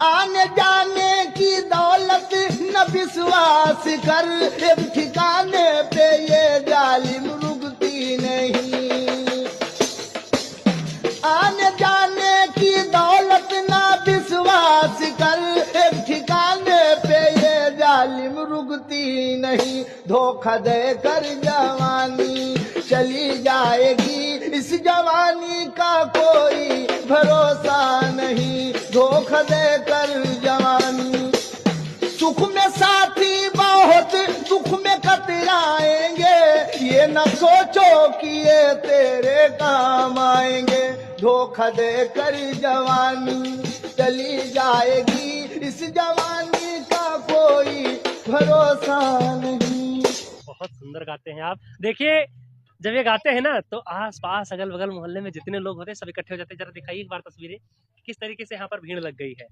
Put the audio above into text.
आने जाने की दौलत न विश्वास कर, एक ठिकाने पे ये जालिम रुकती नहीं। आने जाने की दौलत न विश्वास कर, एक ठिकाने पे ये जालिम रुकती नहीं। धोखा दे कर जवानी चली जाएगी, इस जवानी का कोई भरोसा नहीं। धोखा दे कर जवानी, सुख में साथी बहुत, दुख में कतराएंगे। ये न सोचो कि ये तेरे काम आएंगे। धोखा दे कर जवानी चली जाएगी, इस जवानी का कोई भरोसा नहीं। बहुत सुंदर गाते हैं आप। देखिए जब ये गाते हैं ना तो आस पास अगल बगल मोहल्ले में जितने लोग होते हैं सब इकट्ठे हो जाते हैं। जरा दिखाइए एक बार तस्वीरें, किस तरीके से यहाँ पर भीड़ लग गई है।